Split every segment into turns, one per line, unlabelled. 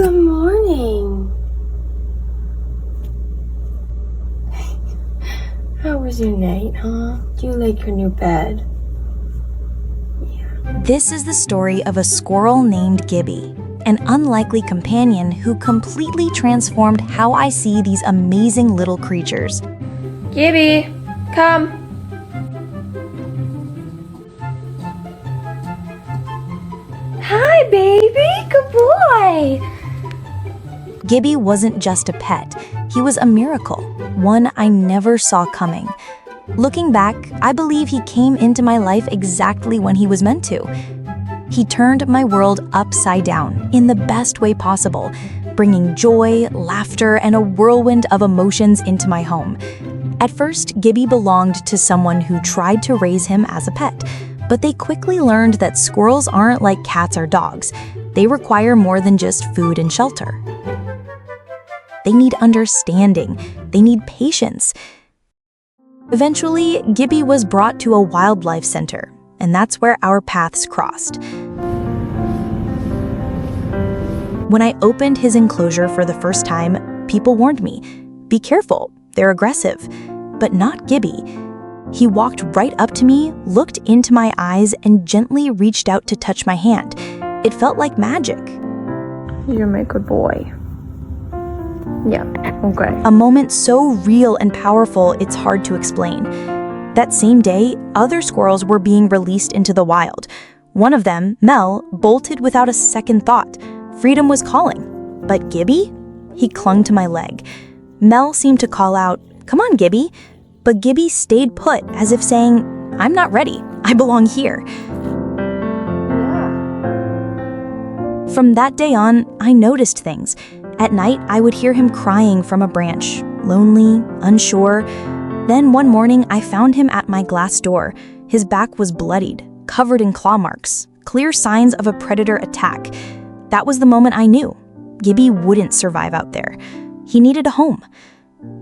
Good morning. How was your night, huh? Do you like your new bed? Yeah.
This is the story of a squirrel named Gibby, an unlikely companion who completely transformed how I see these amazing little creatures.
Gibby, come. Hi, baby. Good boy.
Gibby wasn't just a pet, he was a miracle, one I never saw coming. Looking back, I believe he came into my life exactly when he was meant to. He turned my world upside down in the best way possible, bringing joy, laughter, and a whirlwind of emotions into my home. At first, Gibby belonged to someone who tried to raise him as a pet, but they quickly learned that squirrels aren't like cats or dogs. They require more than just food and shelter. They need understanding. They need patience. Eventually, Gibby was brought to a wildlife center, and that's where our paths crossed. When I opened his enclosure for the first time, people warned me, "Be careful, they're aggressive." But not Gibby. He walked right up to me, looked into my eyes, and gently reached out to touch my hand. It felt like magic.
You're my good boy. Yeah, okay.
A moment so real and powerful, it's hard to explain. That same day, other squirrels were being released into the wild. One of them, Mel, bolted without a second thought. Freedom was calling. But Gibby? He clung to my leg. Mel seemed to call out, "Come on, Gibby." But Gibby stayed put, as if saying, "I'm not ready. I belong here." From that day on, I noticed things. At night, I would hear him crying from a branch, lonely, unsure. Then one morning, I found him at my glass door. His back was bloodied, covered in claw marks, clear signs of a predator attack. That was the moment I knew. Gibby wouldn't survive out there. He needed a home.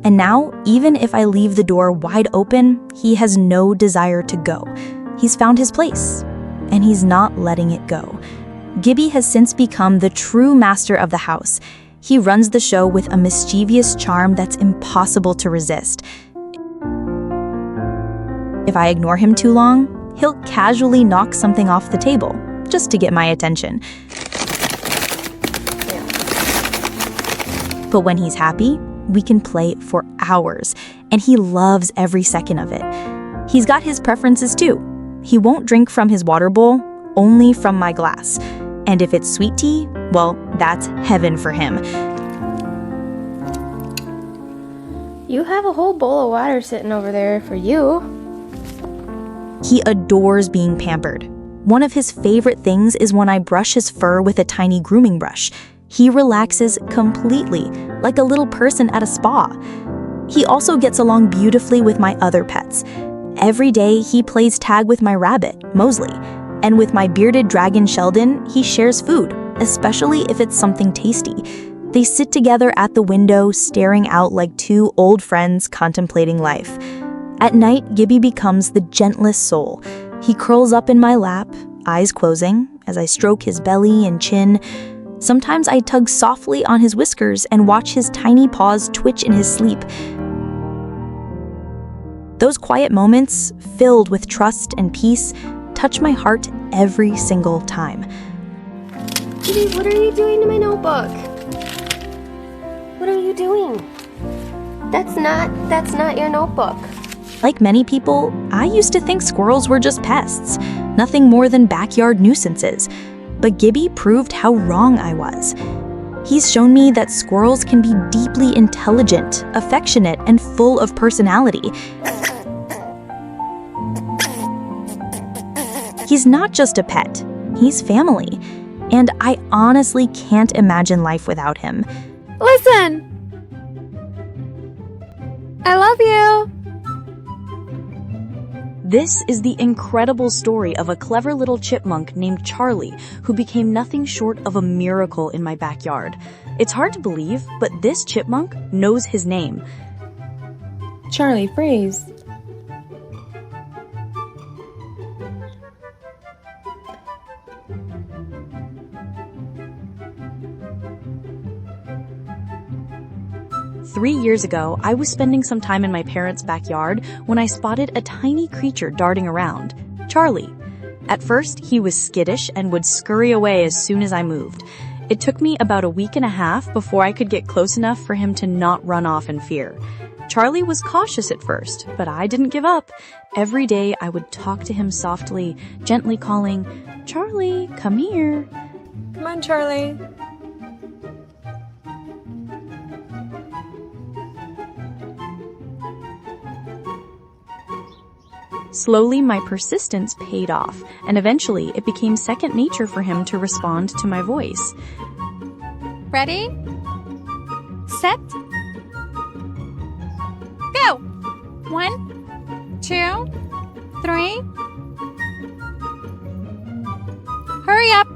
And now, even if I leave the door wide open, he has no desire to go. He's found his place, and he's not letting it go. Gibby has since become the true master of the house. He runs the show with a mischievous charm that's impossible to resist. If I ignore him too long, he'll casually knock something off the table, just to get my attention. But when he's happy, we can play for hours, and he loves every second of it. He's got his preferences too. He won't drink from his water bowl, only from my glass. And if it's sweet tea, well, that's heaven for him.
You have a whole bowl of water sitting over there for you.
He adores being pampered. One of his favorite things is when I brush his fur with a tiny grooming brush. He relaxes completely, like a little person at a spa. He also gets along beautifully with my other pets. Every day, he plays tag with my rabbit, Mosley. And with my bearded dragon, Sheldon, he shares food, especially if it's something tasty. They sit together at the window, staring out like two old friends contemplating life. At night, Gibby becomes the gentlest soul. He curls up in my lap, eyes closing, as I stroke his belly and chin. Sometimes I tug softly on his whiskers and watch his tiny paws twitch in his sleep. Those quiet moments, filled with trust and peace, touch my heart every single time.
Gibby, what are you doing to my notebook? What are you doing? That's not your notebook.
Like many people, I used to think squirrels were just pests, nothing more than backyard nuisances. But Gibby proved how wrong I was. He's shown me that squirrels can be deeply intelligent, affectionate, and full of personality. He's not just a pet, he's family. And I honestly can't imagine life without him.
Listen! I love you!
This is the incredible story of a clever little chipmunk named Charlie, who became nothing short of a miracle in my backyard. It's hard to believe, but this chipmunk knows his name.
Charlie, freeze.
3 years ago, I was spending some time in my parents' backyard when I spotted a tiny creature darting around, Charlie. At first, he was skittish and would scurry away as soon as I moved. It took me about a week and a half before I could get close enough for him to not run off in fear. Charlie was cautious at first, but I didn't give up. Every day I would talk to him softly, gently calling, "Charlie, come here."
Come on, Charlie.
Slowly, my persistence paid off, and eventually it became second nature for him to respond to my voice.
Ready? Set? Go! 1, 2, 3. Hurry up!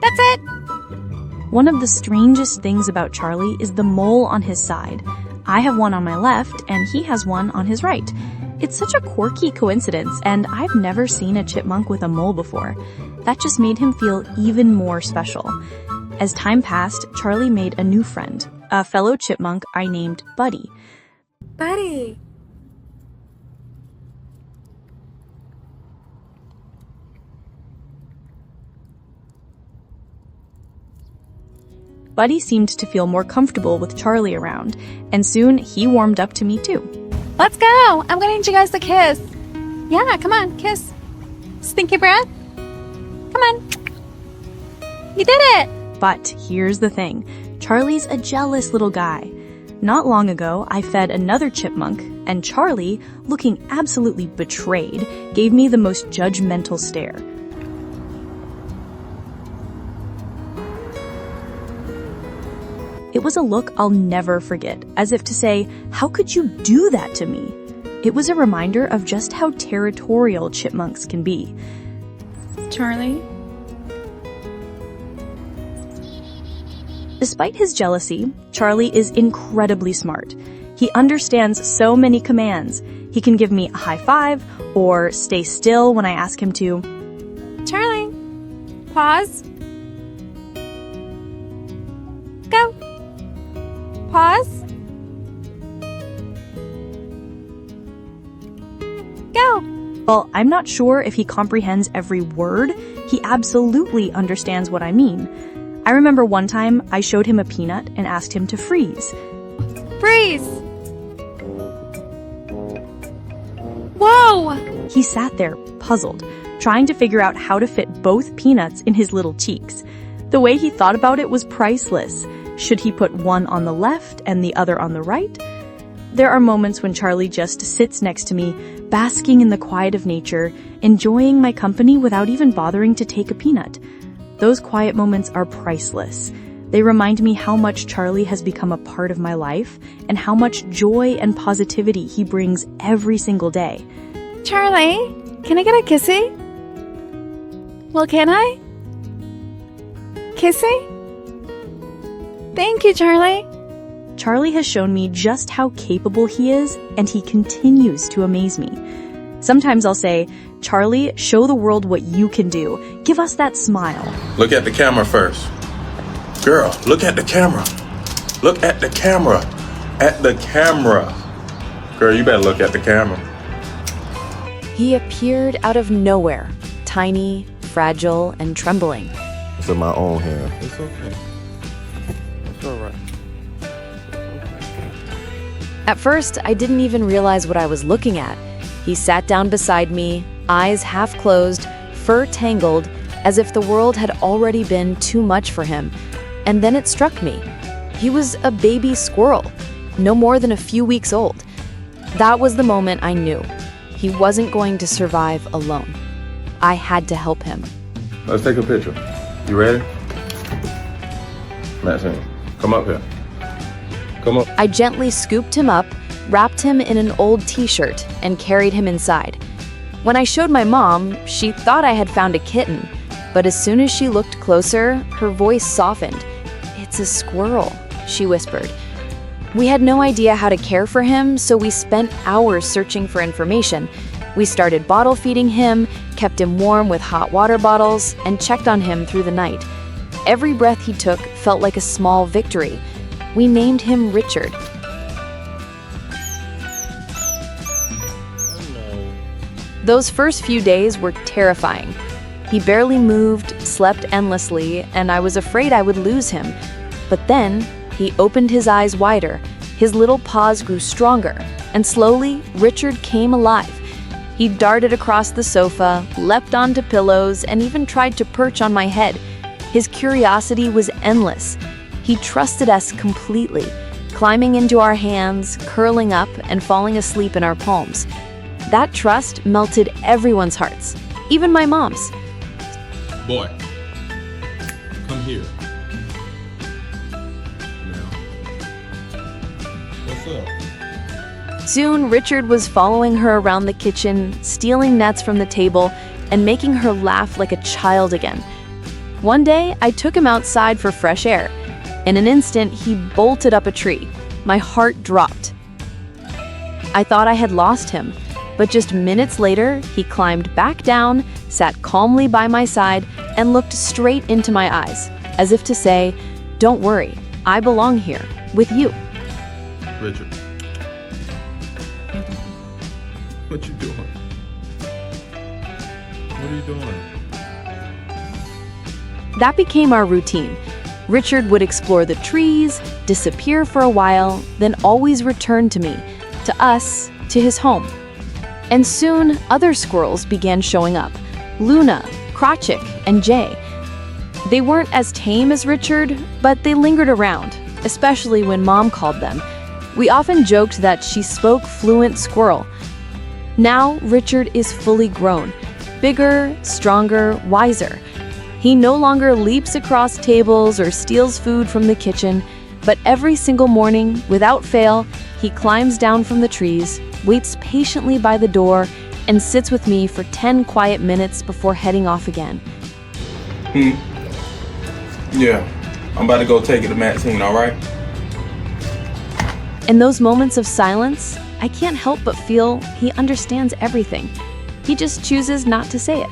That's it!
One of the strangest things about Charlie is the mole on his side. I have one on my left, and he has one on his right. It's such a quirky coincidence, and I've never seen a chipmunk with a mole before. That just made him feel even more special. As time passed, Charlie made a new friend, a fellow chipmunk I named Buddy.
Buddy.
Buddy seemed to feel more comfortable with Charlie around, and soon he warmed up to me too.
Let's go! I'm gonna need you guys to kiss. Yeah, come on, kiss. Stinky breath. Come on. You did it!
But here's the thing. Charlie's a jealous little guy. Not long ago, I fed another chipmunk, and Charlie, looking absolutely betrayed, gave me the most judgmental stare. It was a look I'll never forget, as if to say, "How could you do that to me?" It was a reminder of just how territorial chipmunks can be.
Charlie?
Despite his jealousy, Charlie is incredibly smart. He understands so many commands. He can give me a high five or stay still when I ask him to.
Charlie, pause. Go. Pause. Go.
While I'm not sure if he comprehends every word, he absolutely understands what I mean. I remember one time I showed him a peanut and asked him to freeze.
Freeze. Whoa!
He sat there, puzzled, trying to figure out how to fit both peanuts in his little cheeks. The way he thought about it was priceless. Should he put one on the left and the other on the right? There are moments when Charlie just sits next to me, basking in the quiet of nature, enjoying my company without even bothering to take a peanut. Those quiet moments are priceless. They remind me how much Charlie has become a part of my life and how much joy and positivity he brings every single day.
Charlie, can I get a kissy? Well, can I? Kissy? Thank you, Charlie.
Charlie has shown me just how capable he is, and he continues to amaze me. Sometimes I'll say, "Charlie, show the world what you can do. Give us that smile."
Look at the camera first. Girl, look at the camera. Look at the camera. At the camera. Girl, you better look at the camera.
He appeared out of nowhere, tiny, fragile, and trembling.
It's in my own hand. It's okay. It's all right.
At first, I didn't even realize what I was looking at. He sat down beside me, eyes half closed, fur tangled, as if the world had already been too much for him. And then it struck me. He was a baby squirrel, no more than a few weeks old. That was the moment I knew. He wasn't going to survive alone. I had to help him.
Let's take a picture. You ready? Maxine, come up here. Come up.
I gently scooped him up, wrapped him in an old t-shirt, and carried him inside. When I showed my mom, she thought I had found a kitten, but as soon as she looked closer, her voice softened. "It's a squirrel," she whispered. We had no idea how to care for him, so we spent hours searching for information. We started bottle feeding him, kept him warm with hot water bottles, and checked on him through the night. Every breath he took felt like a small victory. We named him Richard. Those first few days were terrifying. He barely moved, slept endlessly, and I was afraid I would lose him. But then, he opened his eyes wider, his little paws grew stronger, and slowly, Richard came alive. He darted across the sofa, leapt onto pillows, and even tried to perch on my head. His curiosity was endless. He trusted us completely, climbing into our hands, curling up, and falling asleep in our palms. That trust melted everyone's hearts, even my mom's.
Boy, come here. Now, what's up?
Soon, Richard was following her around the kitchen, stealing nuts from the table, and making her laugh like a child again. One day, I took him outside for fresh air. In an instant, he bolted up a tree. My heart dropped. I thought I had lost him, but just minutes later, he climbed back down, sat calmly by my side, and looked straight into my eyes, as if to say, "Don't worry, I belong here, with you."
Richard. What you doing? What are you doing?
That became our routine. Richard would explore the trees, disappear for a while, then always return to me, to us, to his home. And soon, other squirrels began showing up. Luna, Krawchik, and Jay. They weren't as tame as Richard, but they lingered around, especially when Mom called them. We often joked that she spoke fluent squirrel. Now, Richard is fully grown, bigger, stronger, wiser. He no longer leaps across tables or steals food from the kitchen, but every single morning, without fail, he climbs down from the trees, waits patiently by the door, and sits with me for 10 quiet minutes before heading off again.
Yeah, I'm about to go take it to Maxine, all right?
In those moments of silence, I can't help but feel he understands everything. He just chooses not to say it.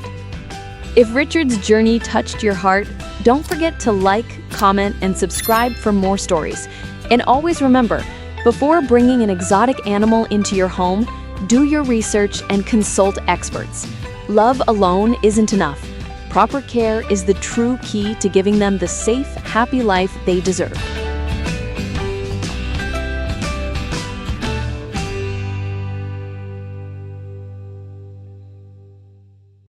If Richard's journey touched your heart, don't forget to like, comment, and subscribe for more stories. And always remember, before bringing an exotic animal into your home, do your research and consult experts. Love alone isn't enough. Proper care is the true key to giving them the safe, happy life they deserve.